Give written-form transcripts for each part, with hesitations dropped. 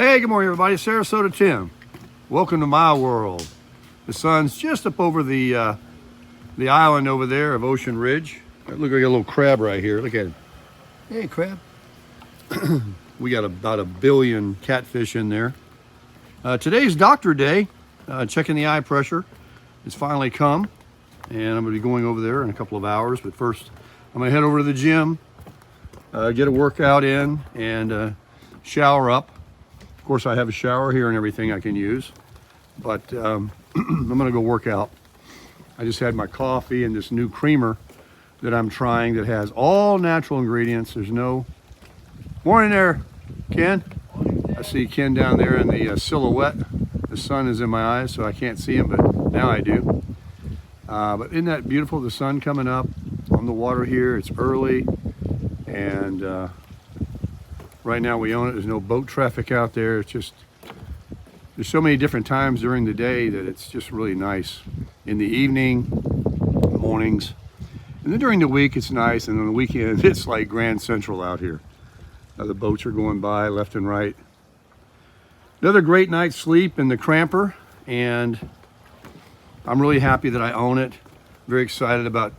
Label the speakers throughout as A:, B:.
A: Hey, good morning, everybody. Sarasota Tim. Welcome to my world. The sun's just up over the island over there of Ocean Ridge. Look, like a little crab right here. Look at him. Hey, crab. We got about 1 billion catfish in there. Today's doctor day. Checking the eye pressure. It's finally come, and I'm going to be going over there in a couple of hours. But first, I'm going to head over to the gym, get a workout in, and shower up. Of course, I have a shower here and everything I can use, but I'm gonna go work out. I just had my coffee and this new creamer that I'm trying that has all natural ingredients. There's no... Morning there, Ken. I see Ken down there in the silhouette. The sun is in my eyes, so I can't see him, but now I do. But isn't that beautiful? The sun coming up on the water here. It's early, and right now we own it. There's no boat traffic out there. It's just, there's so many different times during the day that it's just really nice. In the evening, mornings, and then during the week it's nice, and on the weekend it's like Grand Central out here. The boats are going by left and right. Another great night's sleep in the Cramper, and I'm really happy that I own it. Very excited about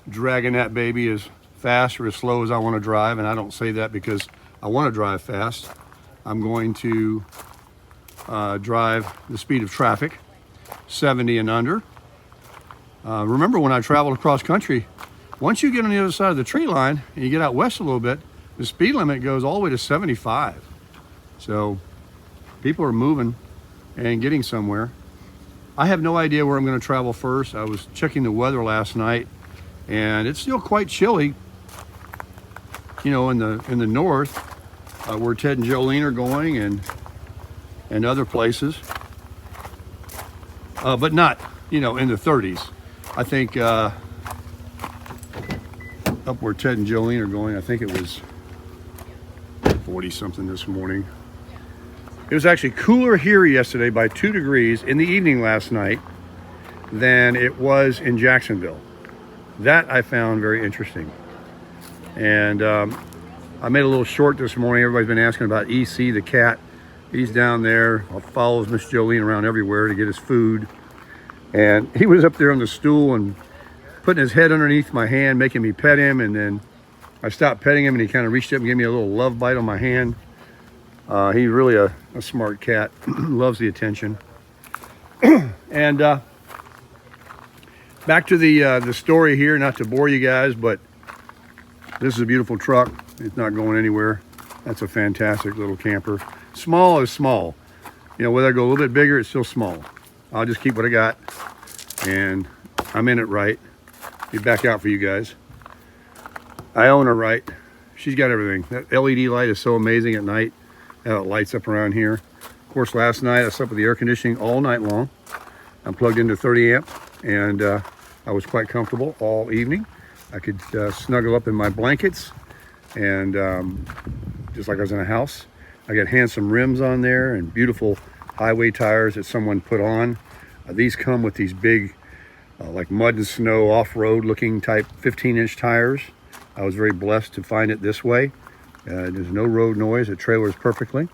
A: dragging that baby as fast or as slow as I want to drive, and I don't say that because I want to drive fast. I'm going to drive the speed of traffic, 70 and under. Remember when I traveled across country, once you get on the other side of the tree line and you get out west a little bit, the speed limit goes all the way to 75. So people are moving and getting somewhere. I have no idea where I'm going to travel first. I was checking the weather last night, and it's still quite chilly, you know, in the north, where Ted and Jolene are going, and other places, but not, you know, in the 30s. I think up where Ted and Jolene are going, I think it was 40 something this morning. It was actually cooler here yesterday by 2 degrees in the evening last night than it was in Jacksonville. That I found very interesting. And I made a little short this morning. Everybody's been asking about EC, the cat. He's down there, follows Miss Jolene around everywhere to get his food. And he was up there on the stool and putting his head underneath my hand, making me pet him. And then I stopped petting him, and he kind of reached up and gave me a little love bite on my hand. He's really a smart cat, loves the attention. And back to the story here, not to bore you guys, but this is a beautiful truck. It's not going anywhere. That's a fantastic little camper. Small is small. You know, whether I go a little bit bigger, it's still small. I'll just keep what I got, and I'm in it right. Be back out for you guys. I own her right. She's got everything. That LED light is so amazing at night. How it lights up around here. Of course, last night I slept with the air conditioning all night long. I'm plugged into 30 amp, and I was quite comfortable all evening. I could snuggle up in my blankets, and just like I was in a house. I got handsome rims on there and beautiful highway tires that someone put on. These come with these big, like mud and snow off-road looking type 15-inch tires. I was very blessed to find it this way. There's no road noise. It trailers perfectly.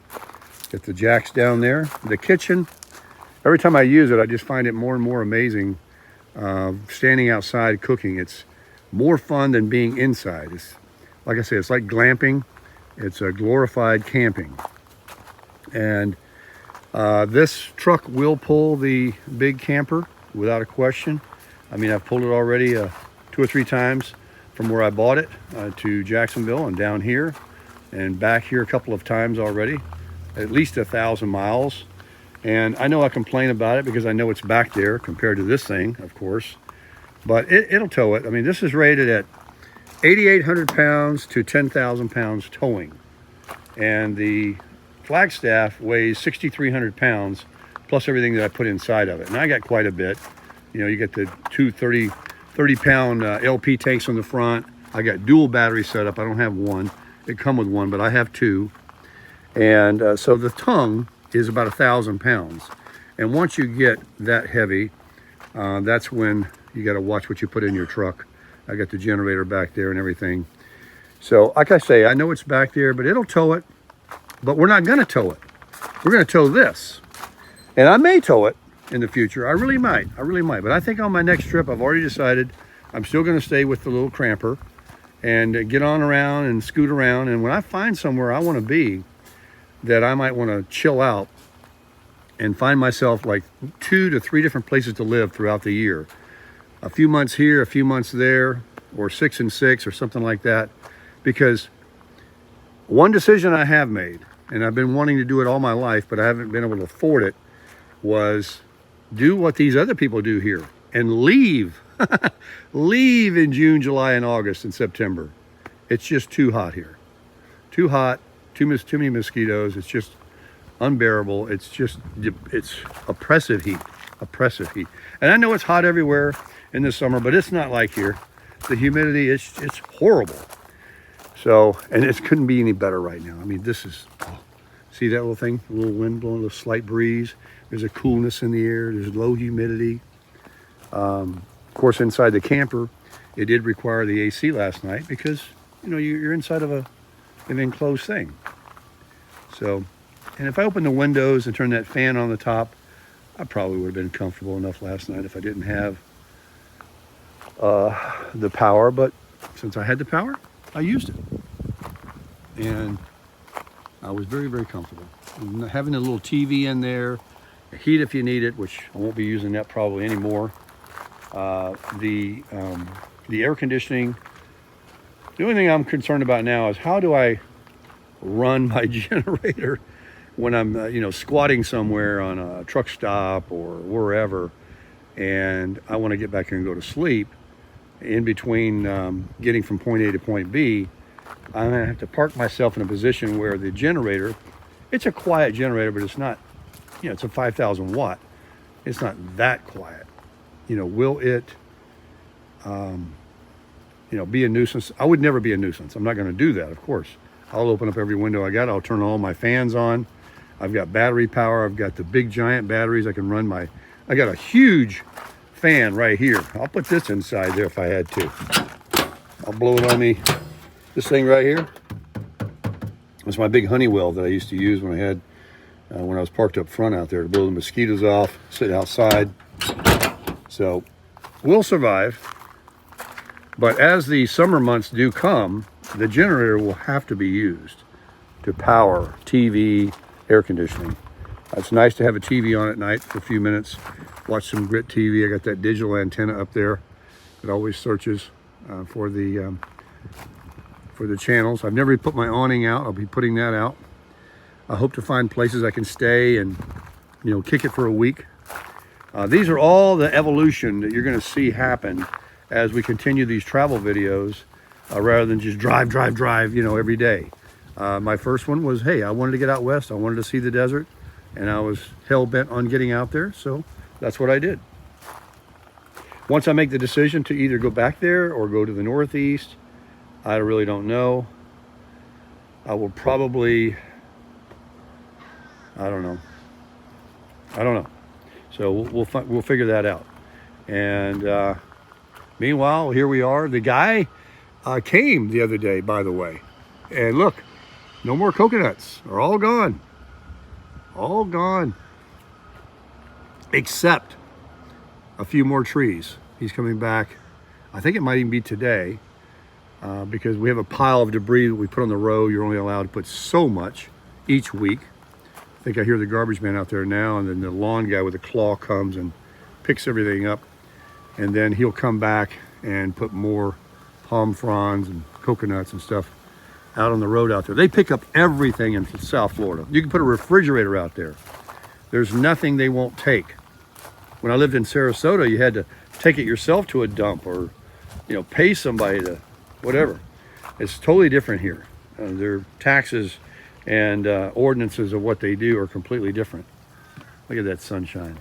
A: Get the jacks down there. The kitchen, every time I use it, I just find it more and more amazing. Standing outside cooking, it's more fun than being inside. It's, like I said, it's like glamping. It's a glorified camping. And this truck will pull the big camper without a question. I mean, I've pulled it already 2 or 3 times from where I bought it to Jacksonville and down here and back here a couple of times already, at least 1,000 miles. And I know I complain about it because I know it's back there compared to this thing, of course, but it'll tow it. I mean, this is rated at 8,800 pounds to 10,000 pounds towing. And the Flagstaff weighs 6,300 pounds plus everything that I put inside of it. And I got quite a bit. You know, you get the 2 30-pound LP tanks on the front. I got dual battery set up. I don't have one. It come with one, but I have 2. And so the tongue is about 1,000 pounds. And once you get that heavy, that's when you got to watch what you put in your truck. I got the generator back there and everything. So like I say, I know it's back there, but it'll tow it. But we're not going to tow it. we're going to tow this. And I may tow it in the future. I really might. But I think on my next trip, I've already decided I'm still going to stay with the little Cramper and get on around and scoot around. And when I find somewhere I want to be that I might want to chill out and find myself like 2 to 3 different places to live throughout the year, a few months here, a few months there, or 6 and 6 or something like that. Because one decision I have made, and I've been wanting to do it all my life, but I haven't been able to afford it, was do what these other people do here and leave. Leave in June, July, and August and September. It's just too hot here. Too hot, too many mosquitoes. It's just unbearable. It's oppressive heat. And I know it's hot everywhere in the summer, but it's not like here. The humidity, it's horrible. So, and it couldn't be any better right now. I mean, this is, see that little thing? A little wind blowing, a little slight breeze. There's a coolness in the air. There's low humidity. Of course, inside the camper, it did require the AC last night because, you know, you're inside of an enclosed thing. So, and if I opened the windows and turned that fan on the top, I probably would have been comfortable enough last night if I didn't have the power. But since I had the power, I used it. And I was very, very comfortable. And having a little TV in there, a heat if you need it, which I won't be using that probably anymore. The air conditioning. The only thing I'm concerned about now is how do I run my generator when I'm squatting somewhere on a truck stop or wherever, and I want to get back here and go to sleep. In between getting from point A to point B, I'm gonna have to park myself in a position where the generator, it's a quiet generator, but it's not, it's a 5,000 watt. It's not that quiet. Will it, be a nuisance? I would never be a nuisance. I'm not going to do that, of course. I'll open up every window I got. I'll turn all my fans on. I've got battery power. I've got the big giant batteries. I can run I got a huge fan right here. I'll put this inside there if I had to. I'll blow it on me. This thing right here. That's my big Honeywell that I used to use when I was parked up front out there to blow the mosquitoes off, sit outside. So we'll survive. But as the summer months do come, the generator will have to be used to power TV, air conditioning. It's nice to have a TV on at night for a few minutes, watch some Grit TV. I got that digital antenna up there that always searches for the channels. I've never put my awning out. I'll be putting that out. I hope to find places I can stay and kick it for a week. These are all the evolution that you're going to see happen as we continue these travel videos, rather than just drive every day. My first one was, hey, I wanted to get out west. I wanted to see the desert, and I was hell-bent on getting out there, so that's what I did. Once I make the decision to either go back there or go to the Northeast, I really don't know. I will probably, I don't know. So we'll figure that out. And meanwhile, here we are. The guy came the other day, by the way. And look, no more coconuts. They're all gone. All gone. Except a few more trees. He's coming back. I think it might even be today, because we have a pile of debris that we put on the road. You're only allowed to put so much each week. I think I hear the garbage man out there now, and then the lawn guy with a claw comes and picks everything up, and then he'll come back and put more palm fronds and coconuts and stuff out on the road out there. They pick up everything in South Florida. You can put a refrigerator out there. There's nothing they won't take. When I lived in Sarasota, you had to take it yourself to a dump or, pay somebody to whatever. It's totally different here. Their taxes and ordinances of what they do are completely different. Look at that sunshine.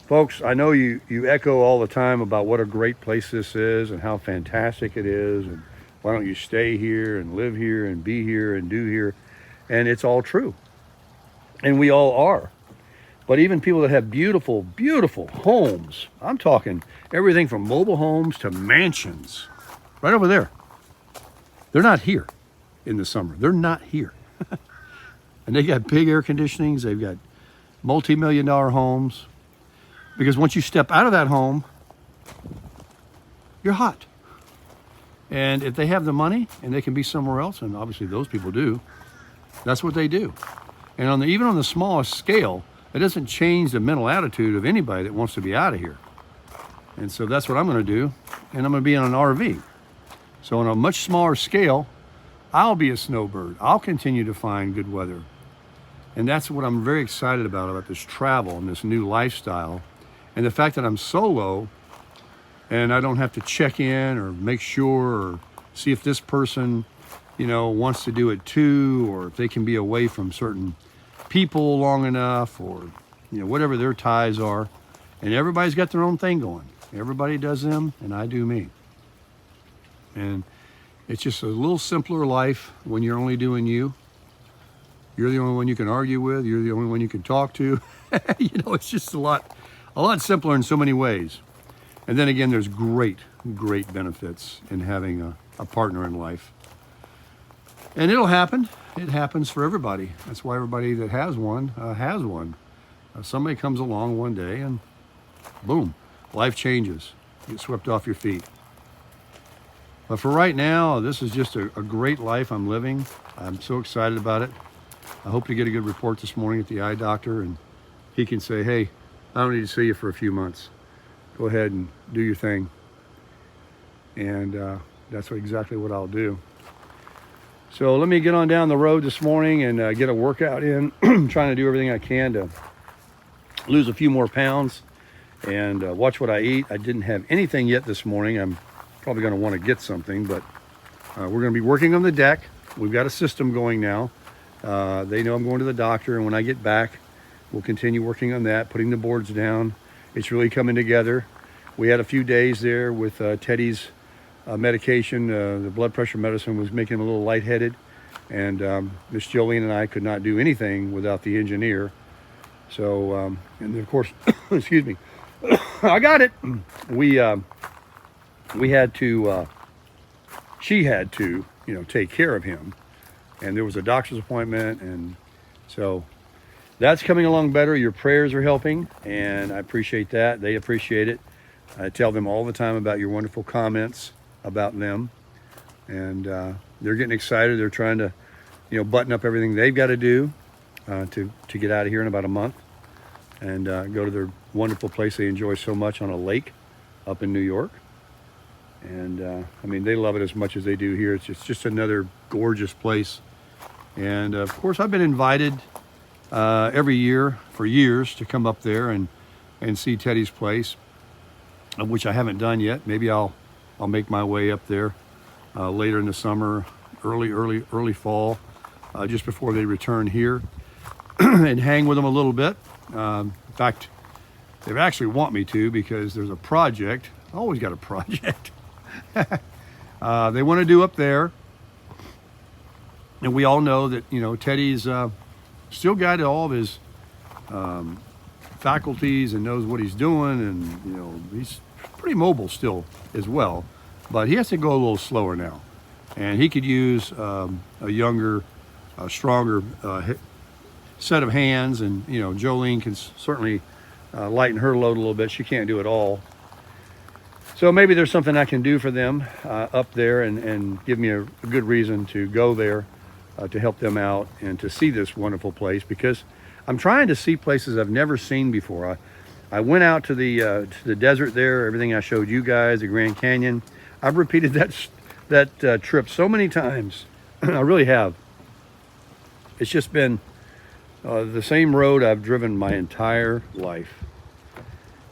A: Folks, I know you echo all the time about what a great place this is and how fantastic it is, and why don't you stay here and live here and be here and do here. And it's all true. And we all are. But even people that have beautiful, beautiful homes, I'm talking everything from mobile homes to mansions, right over there. They're not here in the summer. They're not here. And they got big air conditionings. They've got multi-million-dollar homes. Because once you step out of that home, you're hot. And if they have the money and they can be somewhere else, and obviously those people do, that's what they do. And even on the smallest scale, it doesn't change the mental attitude of anybody that wants to be out of here. And so that's what I'm going to do. And I'm going to be in an RV. So on a much smaller scale, I'll be a snowbird. I'll continue to find good weather. And that's what I'm very excited about this travel and this new lifestyle. And the fact that I'm solo and I don't have to check in or make sure or see if this person, wants to do it too, or if they can be away from certain people long enough, or, whatever their ties are. And everybody's got their own thing going. Everybody does them, and I do me. And it's just a little simpler life when you're only doing you. You're the only one you can argue with. You're the only one you can talk to. It's just a lot simpler in so many ways. And then again, there's great benefits in having a partner in life. And it'll happen. It happens for everybody. That's why everybody that has one has one. Somebody comes along one day and boom, life changes. You get swept off your feet. But for right now, this is just a great life I'm living. I'm so excited about it. I hope to get a good report this morning at the eye doctor, and he can say, hey, I don't need to see you for a few months. Go ahead and do your thing. And that's exactly what I'll do. So let me get on down the road this morning and get a workout in. Trying to do everything I can to lose a few more pounds and watch what I eat. I didn't have anything yet this morning. I'm probably going to want to get something, but we're going to be working on the deck. We've got a system going now. They know I'm going to the doctor, and when I get back, we'll continue working on that, putting the boards down. It's really coming together. We had a few days there with Teddy's medication. The blood pressure medicine was making him a little lightheaded, and Miss Jolene and I could not do anything without the engineer. So, and of course, excuse me, I got it. We had to, she had to, take care of him, and there was a doctor's appointment, and so that's coming along better. Your prayers are helping, and I appreciate that. They appreciate it. I tell them all the time about your wonderful comments about them, and they're getting excited. They're trying to, button up everything they've got to do to get out of here in about a month and go to their wonderful place they enjoy so much on a lake up in New York. And they love it as much as they do here. It's just another gorgeous place. And of course, I've been invited every year for years to come up there and see Teddy's place, which I haven't done yet. Maybe I'll make my way up there later in the summer, early fall, just before they return here, and hang with them a little bit. In fact, they actually want me to, because there's a project. I always got a project. They want to do up there, and we all know that Teddy's still got all of his faculties and knows what he's doing, and he's pretty mobile still as well, but he has to go a little slower now, and he could use a younger, stronger set of hands. And Jolene can certainly lighten her load a little bit. She can't do it all, so maybe there's something I can do for them up there, and give me a good reason to go there to help them out and to see this wonderful place, because I'm trying to see places I've never seen before. I went out to the desert there, everything I showed you guys, the Grand Canyon. I've repeated that trip so many times. I really have. It's just been the same road I've driven my entire life.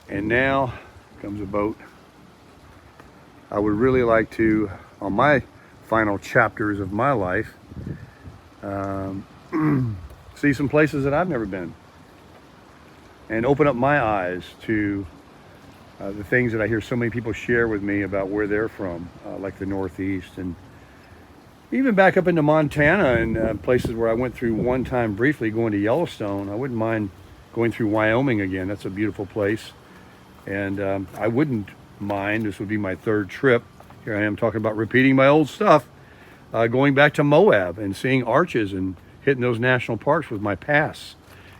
A: And now comes a boat. I would really like to, on my final chapters of my life, see some places that I've never been, and open up my eyes to the things that I hear so many people share with me about where they're from, like the Northeast, and even back up into Montana, and places where I went through one time briefly, going to Yellowstone. I wouldn't mind going through Wyoming again. That's a beautiful place. And I wouldn't mind, this would be my third trip. Here I am talking about repeating my old stuff, going back to Moab and seeing arches and hitting those national parks with my pass.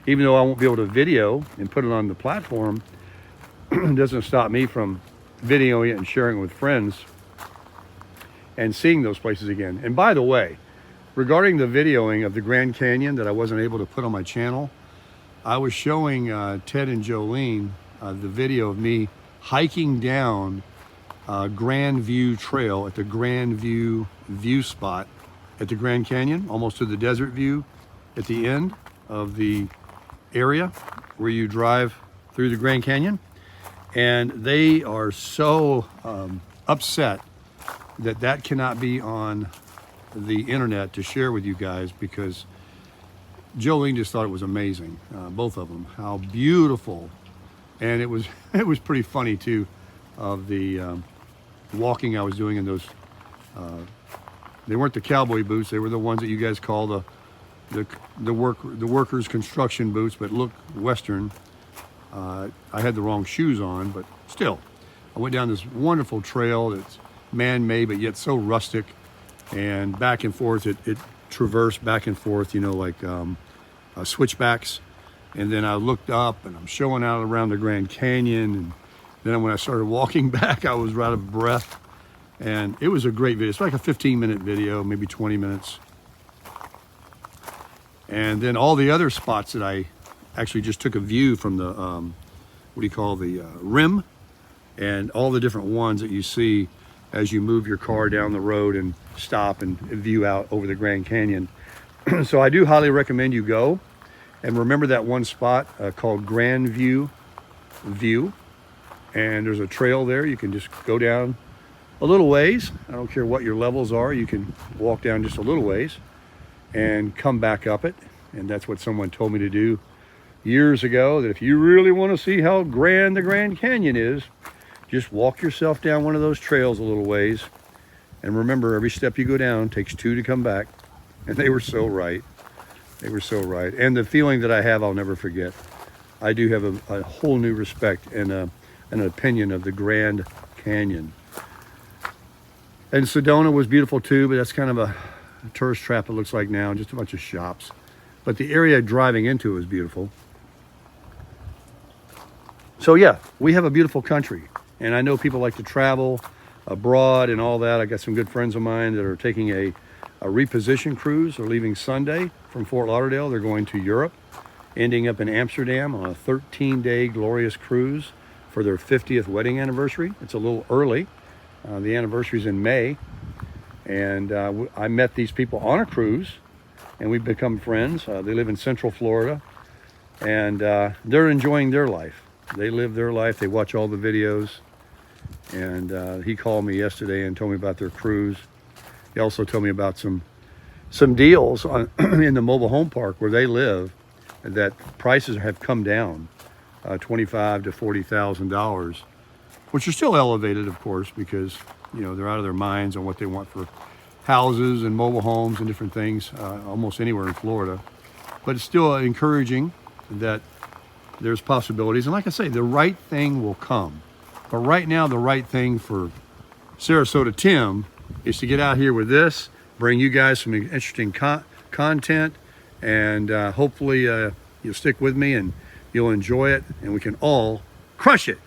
A: Even though I won't be able to video and put it on the platform, it doesn't stop me from videoing it and sharing it with friends and seeing those places again. And by the way, regarding the videoing of the Grand Canyon that I wasn't able to put on my channel, I was showing Ted and Jolene the video of me hiking down Grand View Trail at the Grand View spot at the Grand Canyon, almost to the Desert View at the end of the area where you drive through the Grand Canyon. And they are so upset that that cannot be on the internet to share with you guys, because Jolene just thought it was amazing, both of them, how beautiful. And it was pretty funny too, of the walking I was doing in those, they weren't the cowboy boots, they were the ones that you guys call the workers' construction boots, but look Western. I had the wrong shoes on, but still, I went down this wonderful trail that's man-made, but yet so rustic, and back and forth, it traversed back and forth, you know, like switchbacks. And then I looked up and I'm showing out around the Grand Canyon. And then when I started walking back, I was out of breath. And it was a great video. It's like a 15-minute video, maybe 20 minutes. And then all the other spots that I actually just took a view from the, what do you call, the rim, and all the different ones that you see as you move your car down the road and stop and view out over the Grand Canyon. So I do highly recommend you go. And remember that one spot called Grand View. And there's a trail there. You can just go down a little ways. I don't care what your levels are. You can walk down just a little ways and come back up it. And that's what someone told me to do years ago, that if you really want to see how grand the Grand Canyon is, just walk yourself down one of those trails a little ways. And remember, every step you go down takes 2 to come back. And they were so right. They were so right. And the feeling that I have, I'll never forget. I do have a whole new respect and an opinion of the Grand Canyon. And Sedona was beautiful too, but that's kind of a tourist trap, it looks like now, just a bunch of shops. But the area driving into it was beautiful. So yeah, we have a beautiful country. And I know people like to travel abroad and all that. I got some good friends of mine that are taking a reposition cruise. They're leaving Sunday from Fort Lauderdale. They're going to Europe, ending up in Amsterdam on a 13-day glorious cruise for their 50th wedding anniversary. It's a little early. The anniversary's in May. And I met these people on a cruise, and we've become friends. They live in Central Florida, and they're enjoying their life. They live their life. They watch all the videos. And he called me yesterday and told me about their cruise. He also told me about some deals on in the mobile home park where they live, that prices have come down $25,000 to $40,000, which are still elevated, of course, because you know they're out of their minds on what they want for houses and mobile homes and different things almost anywhere in Florida. But it's still encouraging that there's possibilities. And like I say, the right thing will come. But right now, the right thing for Sarasota Tim is to get out here with this, bring you guys some interesting content, and hopefully you'll stick with me and you'll enjoy it, and we can all crush it.